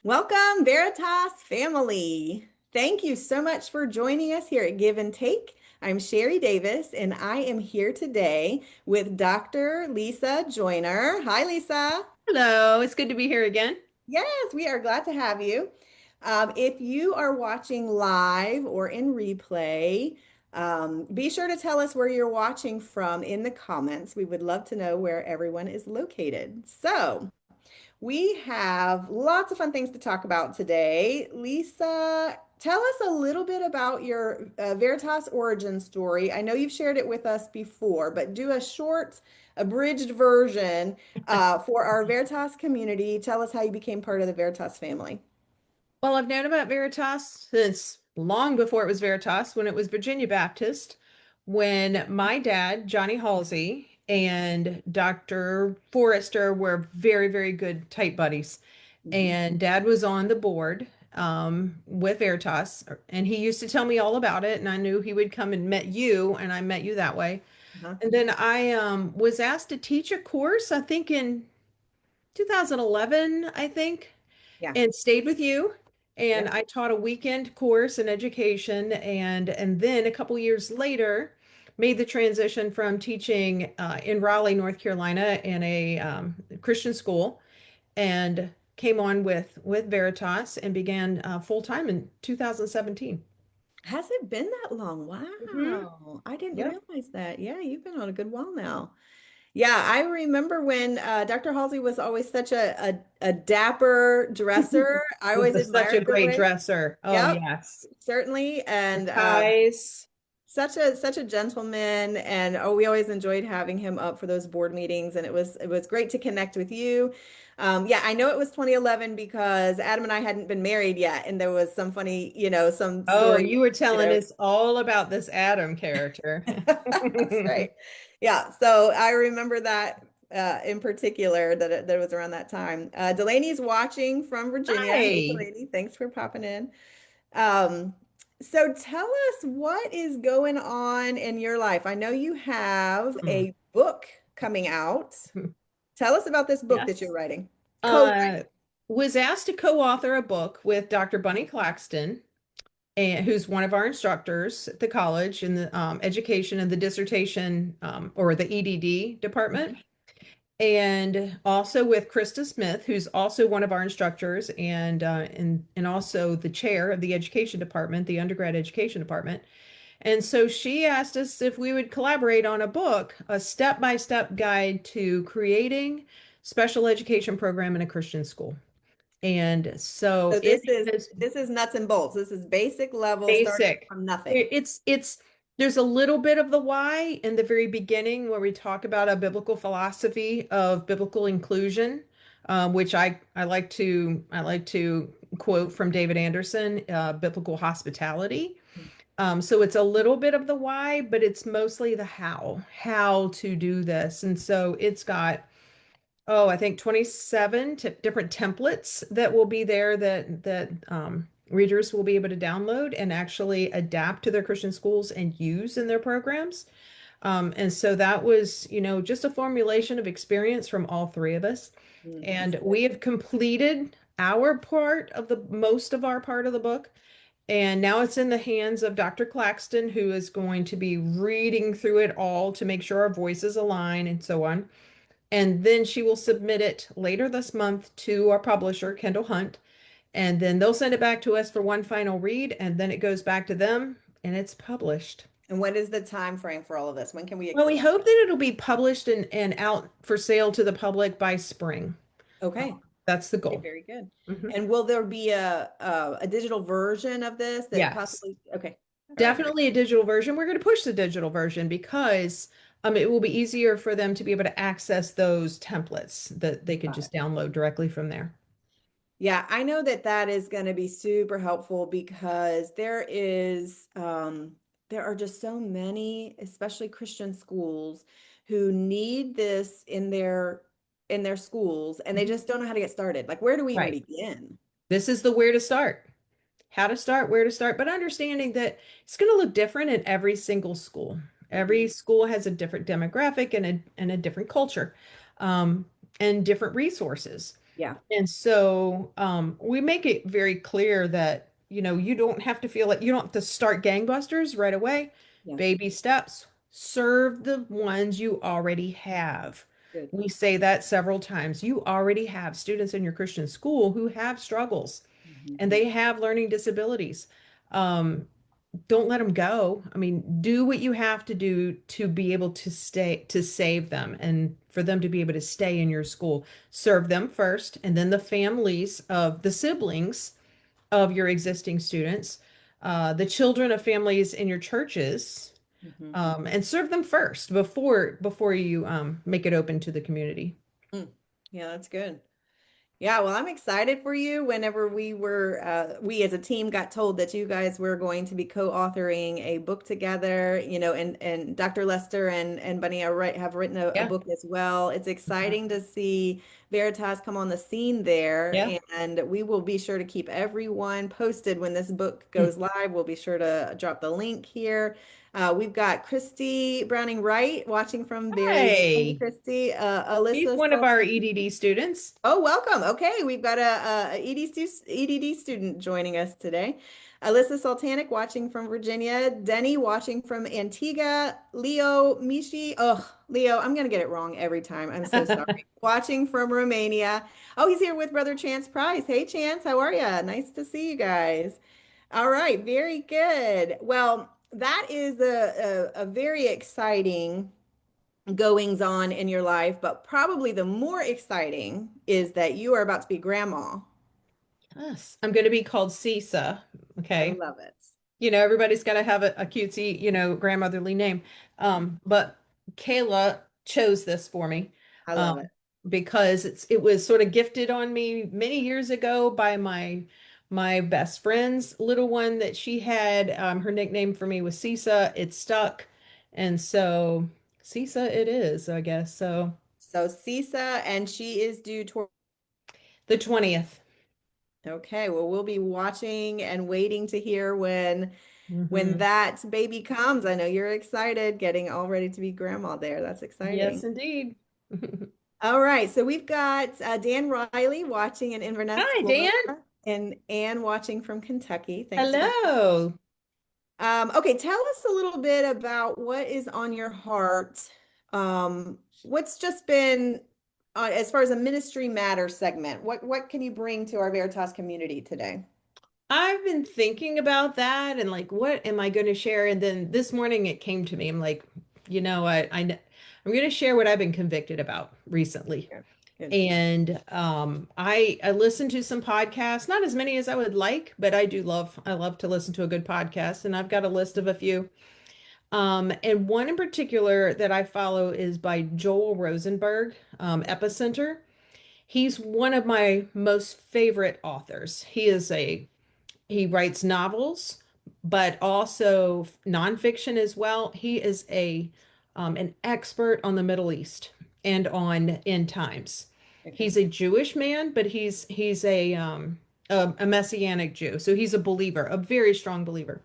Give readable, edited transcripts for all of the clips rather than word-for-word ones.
Welcome, Veritas family. Thank you so much for joining us here at Give and Take. I'm Sherry Davis, and I am here today with Dr. Lisa Joyner. Hi, Lisa. Hello, it's good to be here again. Yes, we are glad to have you. If you are watching live or in replay, be sure to tell us where you're watching from in the comments. We would love to know where everyone is located. We have lots of fun things to talk about today. Lisa, tell us a little bit about your Veritas origin story. I know you've shared it with us before, but do a short, abridged version for our Veritas community. Tell us how you became part of the Veritas family. Well, I've known about Veritas since long before it was Veritas, when it was Virginia Baptist, when my dad, Johnny Halsey, and Dr. Forrester were very, very good, tight buddies. Mhm. And dad was on the board with Veritas, and he used to tell me all about it. And I knew he would come and met you, and I met you that way. Uh-huh. And then I was asked to teach a course, I think in 2011, I think, Yeah. and stayed with you. And Yep. I taught a weekend course in education, and then a couple years later, made the transition from teaching in Raleigh, North Carolina, in a Christian school, and came on with Veritas and began full time in 2017. Has it been that long? Hmm. Wow. I didn't Yep. realize that. Yeah, you've been on a good while now. Yeah, I remember when Dr. Halsey was always such a dapper dresser. I always Was such a admired the great way. dresser. Oh Yep, yes. certainly. The And ties. such a gentleman. And oh, we always enjoyed having him up for those board meetings. And it was great to connect with you. Yeah, I know it was 2011 because Adam and I hadn't been married yet, and there was some funny, some Oh, story, you were you telling know. us all about this Adam character. That's right. Yeah. So I remember that in particular that it was around that time. Delaney's watching from Virginia. Hey, Hi. Delaney, thanks for popping in. Um, so tell us what is going on in your life. I know you have Hmm. a book coming out. Tell us about this book that you're Yes. writing. Uh, Co-writing. was asked to co-author a book with Dr. Bunny Claxton, and who's one of our instructors at the college in the education and the dissertation or the EDD department. Mhm. And also with Krista Smith, who's also one of our instructors and also the chair of the education department, the undergrad education department. And so she asked us if we would collaborate on a book, a step-by-step guide to creating special education program in a Christian school. And so So it this is is nuts and bolts. This is basic level starting basic. from nothing. It's there's a little bit of the why in the very beginning where we talk about a biblical philosophy of biblical inclusion, which I like to quote from David Anderson, biblical hospitality. So it's a little bit of the why, but it's mostly the how to do this. And so it's got, oh, I think 27 different templates that will be there that readers will be able to download and actually adapt to their Christian schools and use in their programs. And so that was, just a formulation of experience from all three of us. That's And good. we have completed our part of the most of our part of the book. And now it's in the hands of Dr. Claxton, who is going to be reading through it all to make sure our voices align and so on. And then she will submit it later this month to our publisher, Kendall Hunt. And then they'll send it back to us for one final read, and then it goes back to them and it's published. And what is the time frame for all of this? When can we Well, we expect hope it? that it'll be published and out for sale to the public by spring. Okay. That's the Okay, goal. very good. Mhm. And will there be a digital version of this that Yes. possibly, okay. All right, very Definitely a digital version. We're going to push the digital version because it will be easier for them to be able to access those templates that they could got it. just download directly from there. Yeah, I know that that is going to be super helpful because there are just so many, especially Christian schools, who need this in their schools, and they Mhm. just don't know how to get started. Like, where do we even Right. begin? This is the where to start, how to start, where to start, but understanding that it's going to look different in every single school. Every Mhm. school has a different demographic and a different culture, um, and different resources. Yeah. And so we make it very clear that, you don't have to feel like you don't have to start gangbusters right away. Yeah. Baby steps, serve the ones you already have. Good. We say that several times. You already have students in your Christian school who have struggles Mhm. and they have learning disabilities. Um, don't let them go. I mean, do what you have to do to be able to stay, to save them and for them to be able to stay in your school. Serve them first, and then the families of the siblings of your existing students, the children of families in your churches, Mhm. and serve them first before you make it open to the community. Mm. Yeah, that's good. Yeah, well, I'm excited for you. Whenever we as a team got told that you guys were going to be co-authoring a book together, and Dr. Lester and Bunny have written a Yeah. book as well. It's Mhm. exciting to see Veritas come on the scene there, Yeah. and we will be sure to keep everyone posted when this book goes live. We'll be sure to drop the link here. We've got Christy Browning Wright watching from Barry. Hey, Hey, Christy. he's Alyssa one of our Sultan. EDD students. Oh, welcome. Okay, we've got a EDD student joining us today. Alyssa Sultanic watching from Virginia. Denny watching from Antigua. Leo Mishi. Oh, Leo, I'm going to get it wrong every time. I'm so sorry. Watching from Romania. Oh, he's here with Brother Chance Price. Hey, Chance, how are you? Nice to see you guys. All right, very good. Well, that is a very exciting goings on in your life, but probably the more exciting is that you are about to be grandma. Yes, I'm going to be called Sisa. I Okay. love it. Everybody's got to have a cutesy, grandmotherly name. But Kayla chose this for me, I love it. um, because it was sort of gifted on me many years ago by my best friend's little one that she had. Her nickname for me was Sisa. It stuck, and so Sisa it is, I guess. So So Sisa, and she is due toward. the 20th. Okay, well, we'll be watching and waiting to hear when Hmm. that baby comes. I know you're excited, getting all ready to be grandma there. That's Yes, exciting. indeed. All right, so we've got Dan Riley watching in Inverness, Hi, Florida, Dan. and Ann watching from Kentucky. Thanks for. Hello. Okay, tell us a little bit about what is on your heart. What's just been, as far as a ministry matter segment, what can you bring to our Veritas community today? I've been thinking about that and like, what am I going to share? And then this morning it came to me. I'm like, you know what? I'm going to share what I've been convicted about recently. Yeah, good. And I listened to some podcasts, not as many as I would like, but I love to listen to a good podcast, and I've got a list of a few. And one in particular that I follow is by Joel Rosenberg, Epicenter. He's one of my most favorite authors. He writes novels, but also nonfiction as well. He is an expert on the Middle East and on end times. Okay. He's a Jewish man, but he's a Messianic Jew, so he's a believer, a very strong believer.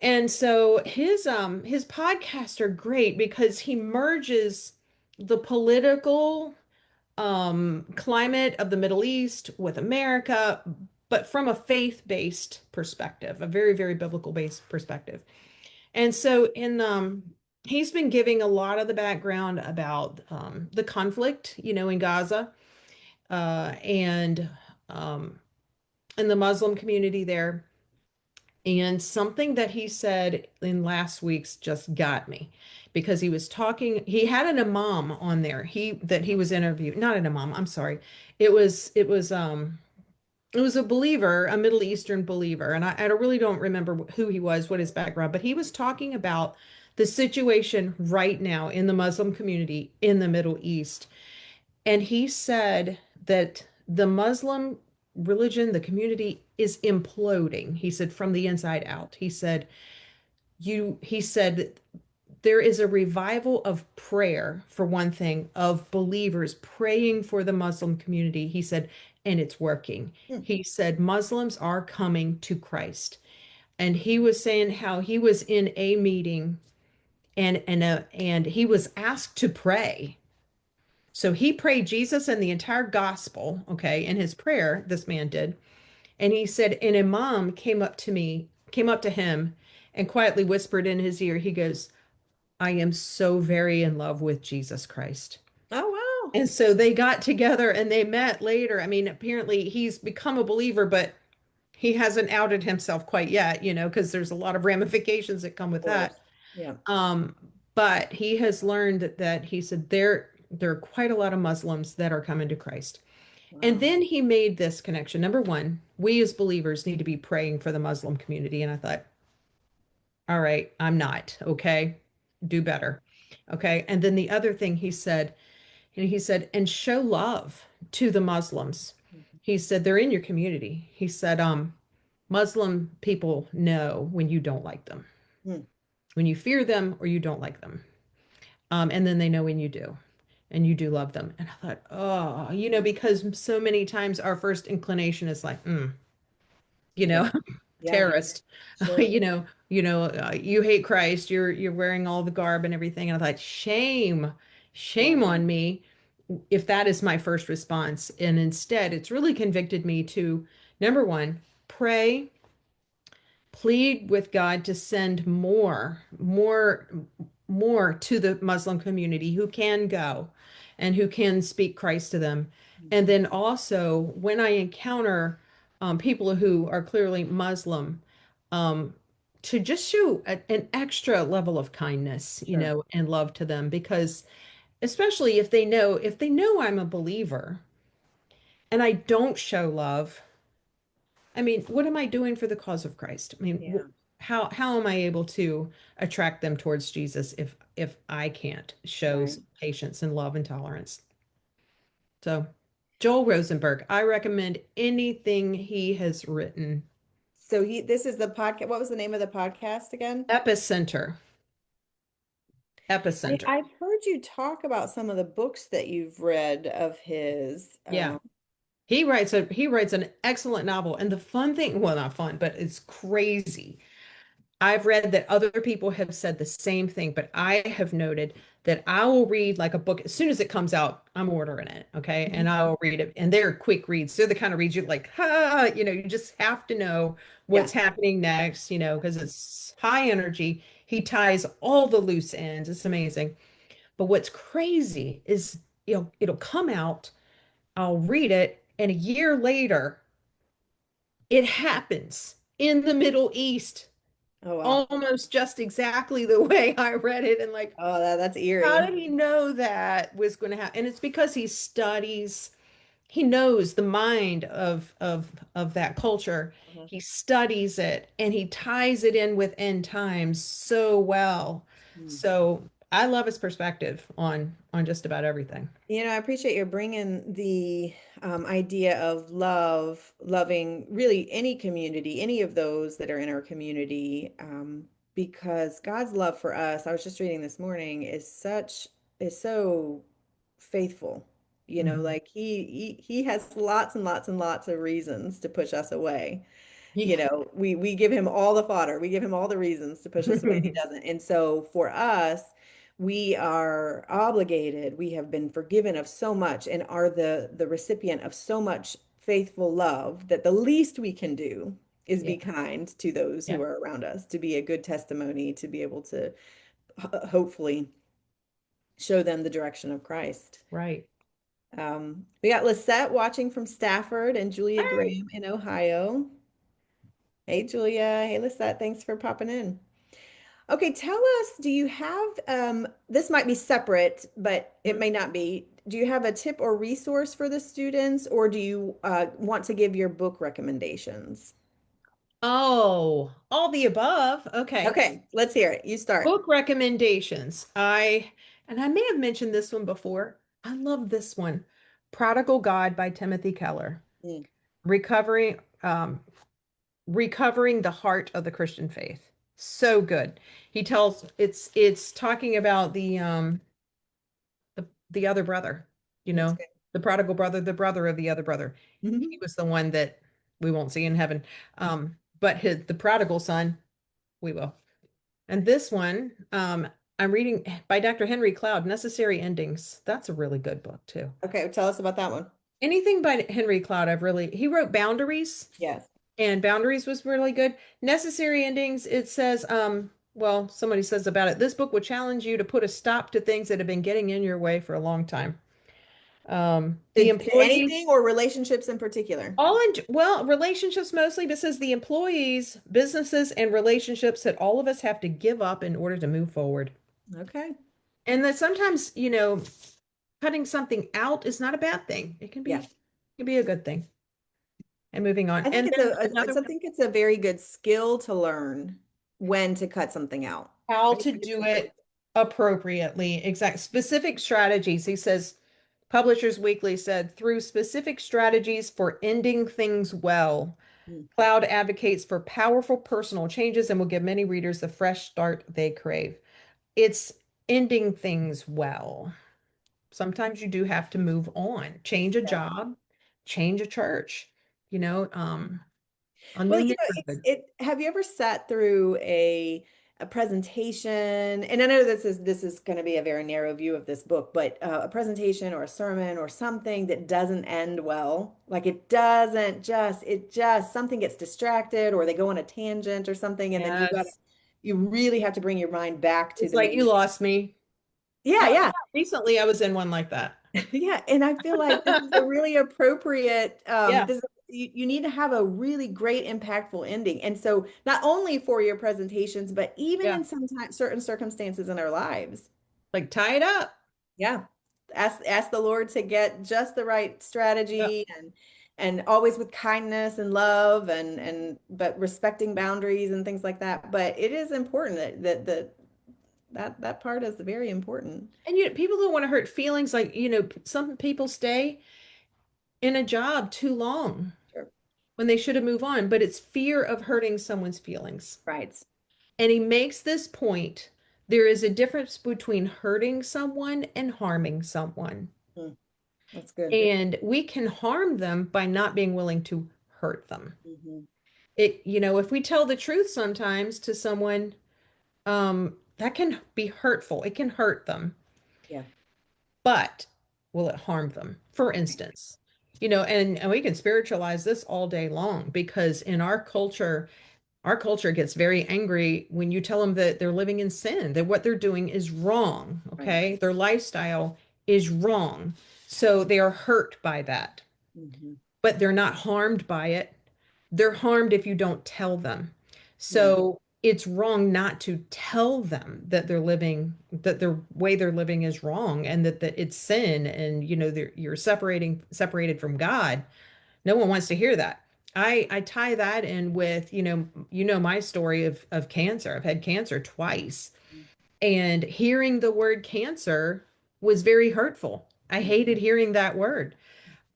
And so his podcasts are great because he merges the political climate of the Middle East with America, but from a faith-based perspective, a very, very biblical-based perspective. And so he's been giving a lot of the background about the conflict, in Gaza, and um, in the Muslim community there. And something that he said in last week's just got me because he had an imam on there. He was interviewed, not an imam, I'm sorry. It was a believer, a Middle Eastern believer, and I really don't remember who he was, what his background, but he was talking about the situation right now in the Muslim community in the Middle East. And he said that the Muslim religion, the community is imploding. He said from the inside out. He said that there is a revival of prayer, for one thing, of believers praying for the Muslim community. He said, and it's working. Hmm. He said Muslims are coming to Christ. And he was saying how he was in a meeting and he was asked to pray. So he prayed Jesus and the entire gospel, okay, in his prayer, this man did. And he said, an imam came up to him and quietly whispered in his ear, he goes, I am so very in love with Jesus Christ. Oh, wow. And so they got together and they met later. I mean, apparently he's become a believer, but he hasn't outed himself quite yet, because there's a lot of ramifications that come Of with that. course. Yeah. Um, but he has learned that he said there are quite a lot of Muslims that are coming to Christ. And Wow. then he made this connection. Number one, we as believers need to be praying for the Muslim community. And I thought, all right, I'm not, okay? Do better. Okay. And then the other thing he said, and show love to the Muslims. He said, they're in your community. He said, Muslim people know when you don't like them, Mhm. when you fear them or you don't like them. And then they know when you do, and you do love them. And I thought, oh, because so many times our first inclination is like, you Yeah. know, Yeah. terrorist, Sure. you hate Christ, you're wearing all the garb and everything. And I thought, shame Wow. on me if that is my first response. And instead, it's really convicted me to number one, pray, plead with God to send more to the Muslim community who can go and who can speak Christ to them. And Mhm. then also, when I encounter people who are clearly Muslim, um, to just show an extra level of kindness, Sure. and love to them, because especially if they know I'm a believer and I don't show love, I mean, what am I doing for the cause of Christ? I mean, Yeah. how am I able to attract them towards Jesus if I can't show Right. some patience and love and tolerance? So, Joel Rosenberg, I recommend anything he has written. So this is the podcast. What was the name of the podcast again? Epicenter, Epicenter. I've heard you talk about some of the books that you've read of his. Yeah. He writes an excellent novel. And the fun thing, well, not fun, but it's crazy. I've read that other people have said the same thing, but I have noted that I will read like a book as soon as it comes out, I'm ordering it. Okay. And Mhm. I will read it. And they're quick reads. They're the kind of reads you like, you just have to know Yeah. what's happening next, because it's high energy. He ties all the loose ends. It's amazing. But what's crazy is, it'll come out, I'll read it, and a year later, it happens in the Middle East Oh, wow. almost just exactly the way I read it. And like, Oh, that's how eerie. did he know that was going to happen? And it's because he knows the mind of that culture. Uh-huh. He studies it and he ties it in with end times so well. Hmm. So I love his perspective on just about everything. I appreciate you bringing the idea of loving really any community, any of those that are in our community, because God's love for us, I was just reading this morning, is so faithful. Mhm. Like he has lots and lots and lots of reasons to push us away. Yeah. We give him all the fodder. We give him all the reasons to push us away, and he doesn't. And so for us, we are obligated. We have been forgiven of so much and are the recipient of so much faithful love that the least we can do is Yeah. be kind to those who Yeah. are around us, to be a good testimony, to be able to hopefully show them the direction of Christ. Right. We got Lisette watching from Stafford and Julia Hey. Graham in Ohio. Hey, Julia. Hey, Lisette. Thanks for popping in. Okay, tell us, do you have, this might be separate, but it may not be. Do you have a tip or resource for the students, or do you want to give your book recommendations? Oh, all the above. Okay. Okay, let's hear it. You start. Book recommendations. And I may have mentioned this one before. I love this one. Prodigal God by Timothy Keller. Mm, Recovering, recovering the heart of the Christian faith. So good. It's talking about the other brother, that's good. the prodigal brother, the brother of the other brother. He Mhm. was the one that we won't see in heaven. But the prodigal son, we will. And this one, I'm reading by Dr. Henry Cloud, Necessary Endings. That's a really good book too. Okay, tell us about that one. Anything by Henry Cloud, he wrote Boundaries, Yes. and Boundaries was really good. Necessary Endings, it says, well, somebody says about it, this book will challenge you to put a stop to things that have been getting in your way for a long time. The employees, Anything or relationships in particular? well, relationships mostly, but says the employees, businesses, and relationships that all of us have to give up in order to move forward. Okay. And that sometimes, cutting something out is not a bad thing. Yeah. It can be a good thing. And moving on. I think And it's then another I one, think it's a very good skill to learn when to cut something out. how I to think it's do important. it appropriately. Exact specific strategies. He says, Publishers Weekly said, through specific strategies for ending things well, Mm, Cloud advocates for powerful personal changes and will give many readers the fresh start they crave. It's ending things well. Sometimes you do have to move on, change a yeah. job, change a church, a Well, new it's neighborhood. it have you ever sat through a presentation? And I know this is going to be a very narrow view of this book, but a presentation or a sermon or something that doesn't end well. Like it just something gets distracted or they go on a tangent or something and then Yes. you really have to bring your mind back to It's the like you main. lost me. Yeah, yeah. Recently I was in one like that. Yeah, and I feel like this is a really appropriate Yeah. you need to have a really great impactful ending. And so not only for your presentations, but even Yeah. in certain circumstances in our lives. Like tie it up. Yeah. Ask the Lord to get just the right Yeah. strategy and always with kindness and love and but respecting boundaries and things like that. But it is important that part is very important. And people don't want to hurt feelings like, some people stay in a job too long Sure. when they should have moved on, but it's fear of hurting someone's feelings. Right. And he makes this point. There is a difference between hurting someone and harming someone. Mm, that's good. And we can harm them by not being willing to hurt them. Hmm. If we tell the truth sometimes to someone, that can be hurtful. It can hurt them, Yeah. but will it harm them? For instance, and we can spiritualize this all day long because in our culture gets very angry when you tell them that they're living in sin, that what they're doing is wrong. Right. Okay. Their lifestyle is wrong. So they are hurt by that, Hmm. but they're not harmed by it. They're harmed if you don't tell them. Yeah. So it's wrong not to tell them that that their way they're living is wrong and that it's sin and you're separated from God. No one wants to hear that. I tie that in with, my story of cancer. I've had cancer twice. And hearing the word cancer was very hurtful. I hated Hmm. hearing that word.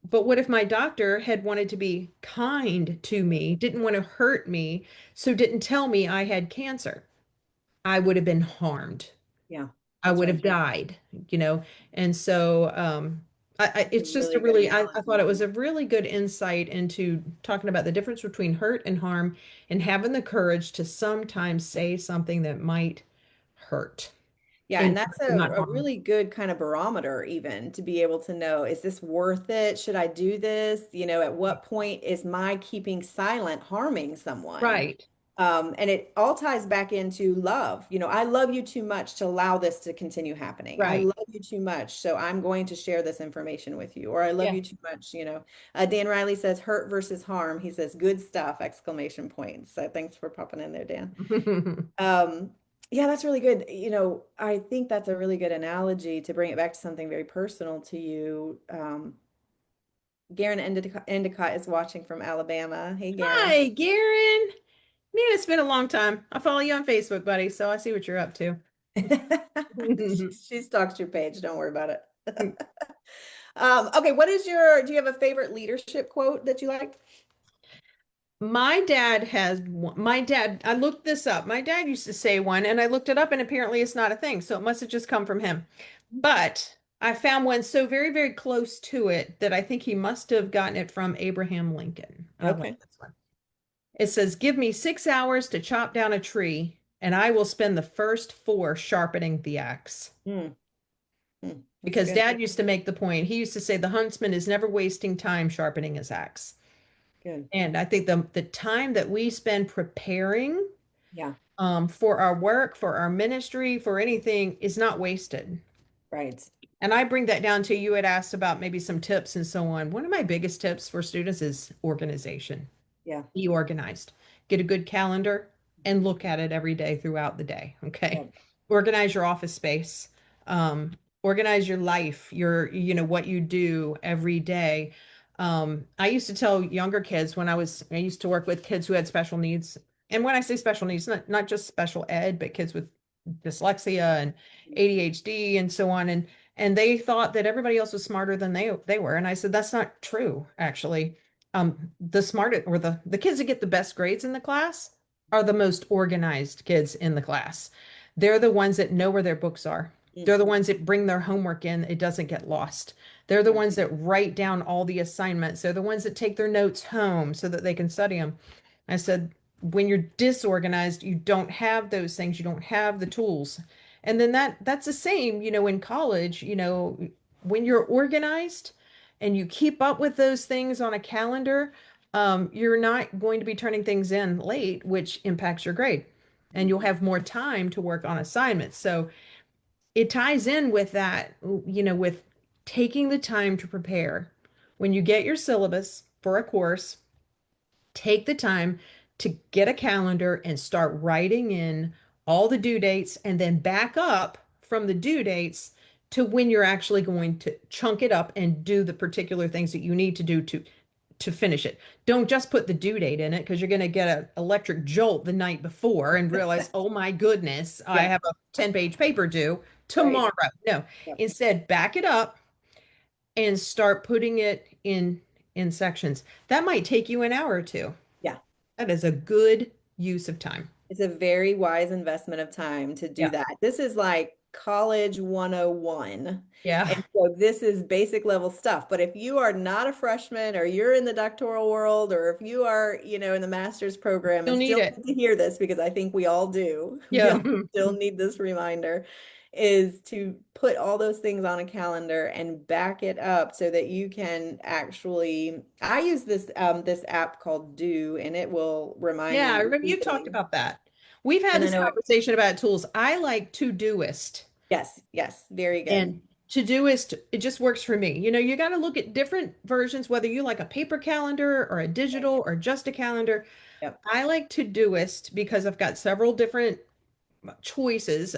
But what if my doctor had wanted to be kind to me, didn't want to hurt me, so didn't tell me I had cancer? I would have been harmed. Yeah, I that's would right. have died, you know? And so It's a it's just really good I thought analogy. it was a really good insight into talking about the difference between hurt and harm and having the courage to sometimes say something that might hurt Yeah, and and that's not a harm. really good kind of barometer even to be able to know, is this worth it? Should I do this? At what point is my keeping silent harming someone? Right. And it all ties back into love. I love you too much to allow this to continue happening. I Right. love you too much, so I'm going to share this information with you. Or I love Yeah. you too much. Dan Riley says hurt versus harm. He says good stuff, exclamation point. So thanks for popping in there, Dan. Um, yeah, that's really good. I think that's a really good analogy to bring it back to something very personal to you. Garen Endicott is watching from Alabama. Hey, Garen. Hi, Garen. Man, it's been a long time. I follow you on Facebook, buddy, so I see what you're up to. She stalks your page. Don't worry about it. Okay, do you have a favorite leadership quote that you like? My dad, I looked this up. My dad used to say one, and I looked it up, and apparently it's not a thing. So it must have just come from him. But I found one so very, very close to it that I think he must have gotten it from Abraham Lincoln. I like Okay. this one. It says, give me 6 hours to chop down a tree. and I will spend the first four sharpening the axe. Mm, that's Because good. Dad used to make the point, he used to say the huntsman is never wasting time sharpening his axe. Good. And I think the time that we spend preparing Yeah. for our work, for our ministry, for anything is not wasted. Right. And I bring that down to you had asked about maybe some tips and so on. One of my biggest tips for students is organization. Yeah. Be organized. Get a good calendar and look at it every day throughout the day. Yeah. Okay. Organize your office space. Um, Organize your life, what you do every day. I used to tell younger kids I used to work with kids who had special needs. And when I say special needs, not just special ed, but kids with dyslexia and ADHD and so on. And they thought that everybody else was smarter than they were. And I said, that's not true, actually. The smartest or the kids that get the best grades in the class are the most organized kids in the class. They're the ones that know where their books are. Mm, They're the ones that bring their homework in, it doesn't get lost. They're the yeah. ones that write down all the assignments. They're the ones that take their notes home so that they can study them. I said, when you're disorganized, you don't have those things, you don't have the tools. And then that's the same, in college, when you're organized and you keep up with those things on a calendar, you're not going to be turning things in late, which impacts your grade. And you'll Mhm. have more time to work on assignments. So it ties in with that, with taking the time to prepare. When you get your syllabus for a course, take the time to get a calendar and start writing in all the due dates and then back up from the due dates to when you're actually going to chunk it up and do the particular things that you need to do to finish it. Don't just put the due date in it because you're going to get an electric jolt the night before and realize, oh my goodness, I Yeah. have a 10-page paper due Right. tomorrow. No, Yep. instead, back it up and start putting it in sections. That might take you an hour or two. Yeah. That is a good use of time. It's a very wise investment of time to do Yeah. that. This is like college 101. Yeah. And so this is basic level stuff. But if you are not a freshman or you're in the doctoral world or if you are, in the master's program You'll and need still it. need to hear this because I think we all do. We Yeah. all still need this reminder is to put all those things on a calendar and back it up so that you can actually I use this app called Do and it will remind Yeah. I me remember you talked repeatedly. about that. We've had And I this know it. conversation about tools. I like Todoist. Yes, yes, very good. And Todoist, it just works for me. You got to look at different versions, whether you like a paper calendar or a Right. digital or just a calendar. Yep. I like Todoist because I've got several different choices.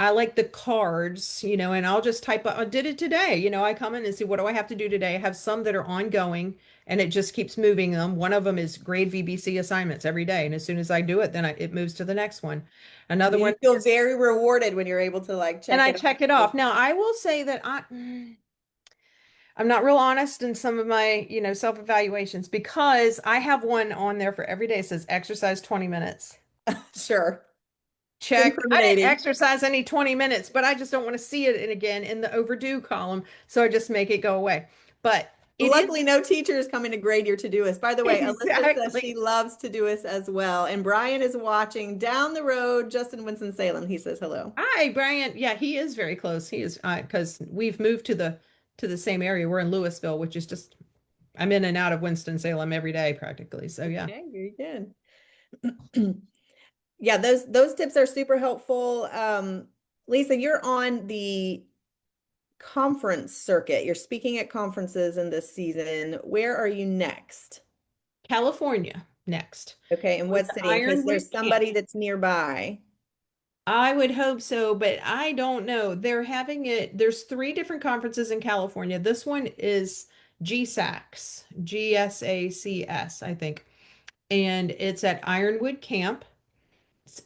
I like the cards, and I'll just type, I did it today. I come in and see what do I have to do today. I have some that are ongoing and it just keeps moving them. One of them is grade VBC assignments every day. And as soon as I do it, then it moves to the next one. Another You one feel is, very rewarded when you're able to like and check I it check it off. off. Now, I will say that I'm not real honest in some of my, self-evaluations because I have one on there for every day. It says exercise 20 minutes. Sure. It's Check. I didn't incriminating. exercise any 20 minutes, but I just don't want to see it again in the overdue column. So I just make it go away. But it is Luckily, no teacher is coming to grade your Todoist. By the way, Alyssa says she exactly. loves Todoist as well. And Brian is watching down the road, just in Winston-Salem. He says hello. Hi, Brian. Yeah, he is very close. He is because we've moved to the same area. We're in Louisville, which is just I'm in and out of Winston-Salem every day practically. So yeah. Okay, very good. Yeah, those tips are super helpful. Lisa, you're on the conference circuit. You're speaking at conferences in this season. Where are you next? California next Okay, and with what the city? In case Ironwood there's Camp. somebody that's nearby. I would hope so, but I don't know. There's three different conferences in California. This one is GSACS, GSACS, I think. And it's at Ironwood Camp.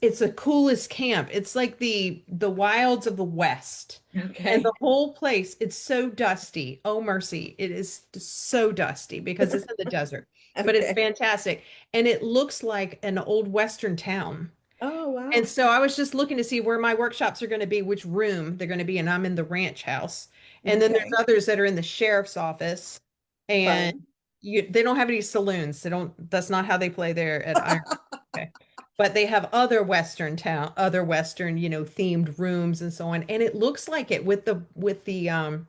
It's the coolest camp. It's like the wilds of the West. And Okay. the whole place, it's so dusty. Oh, mercy. It is so dusty because it's in the desert, but it's Okay. fantastic. And it looks like an old Western town. Oh, And wow. so I was just looking to see where my workshops are going to be, which room they're going to be in. I'm in the ranch house. And then there's Okay. others that are in the sheriff's office. And Fun. they don't have any saloons. That's not how they play there at Iron. Okay. but they have other Western, themed rooms and so on. And it looks like it with the wooden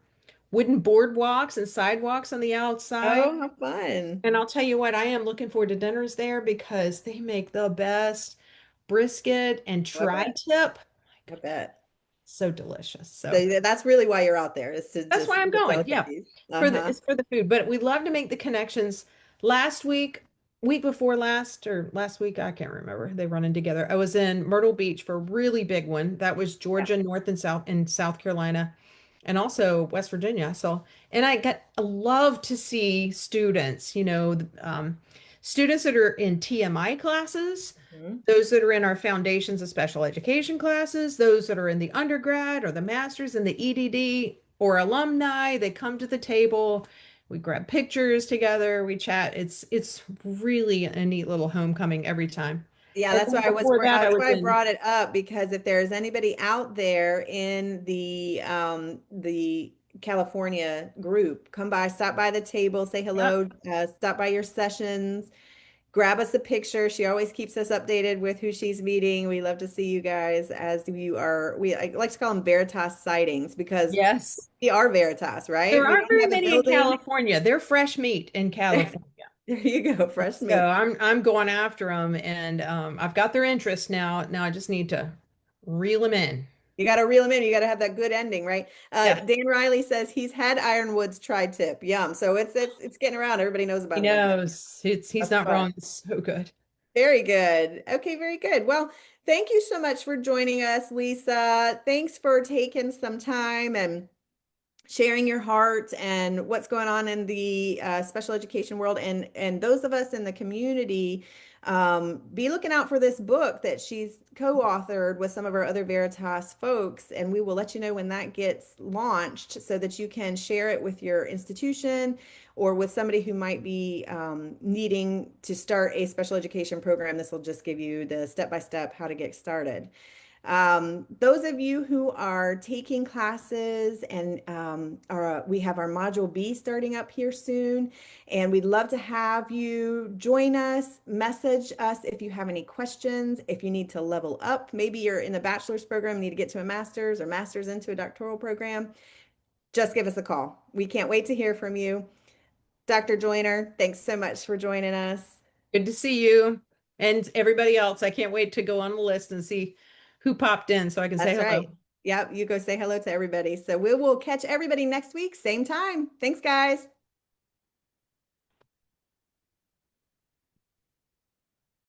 boardwalks and sidewalks on the outside. Oh, how fun. And I'll tell you what, I am looking forward to dinners there because they make the best brisket and I bet. tri-tip. My I goodness, bet. so delicious. So So that's really why you're out there, is to that's just why see I'm the going. Yeah. delicacies. For the Uh-huh. it's for the food, but we love to make the connections. Last week before last or last week, I can't remember. They running together. I was in Myrtle Beach for a really big one. That was Yeah. Georgia, North and South in South Carolina, and also West Virginia. So, and I love to see students, students that are in TMI classes, Mhm. those that are in our foundations of special education classes, those that are in the undergrad or the master's in the EDD or alumni, they come to the table, we grab pictures together, we chat. It's really a neat little homecoming every time. Yeah, And that's then why I was before that, I that's was why I in, brought it up, because if there's anybody out there in the California group, come by, stop by the table, say yeah, hello, stop by your sessions, grab us a picture. She always keeps us updated with who she's meeting. We love to see you guys as you are. I like to call them Veritas sightings, because yes. we are Veritas, right? There We aren't don't very have a many in building. California. They're fresh meat in California. There you go, fresh So meat. I'm going after them, and I've got their interest now. Now I just need to reel them in. You got to reel them in. You got to have that good ending, right? Yeah, Dan Riley says he's had Ironwood's tri-tip. Yum. So it's getting around. Everybody knows he about it up there. knows. He's That's not fun. wrong. It's so good. Very good. Okay, very good. Well, thank you so much for joining us, Lisa. Thanks for taking some time and sharing your heart and what's going on in the special education world, and those of us in the community. Be looking out for this book that she's co-authored with some of our other Veritas folks, and we will let you know when that gets launched so that you can share it with your institution or with somebody who might be needing to start a special education program. This will just give you the step-by-step how to get started. Those of you who are taking classes, and we have our Module B starting up here soon, and we'd love to have you join us. Message us if you have any questions, if you need to level up. Maybe you're in a bachelor's program, need to get to a master's, or master's into a doctoral program. Just give us a call. We can't wait to hear from you. Dr. Joyner, thanks so much for joining us. Good to see you and everybody else. I can't wait to go on the list and see who popped in so I can say That's hello. right. Yep, you go say hello to everybody. So we will catch everybody next week, same time. Thanks, guys.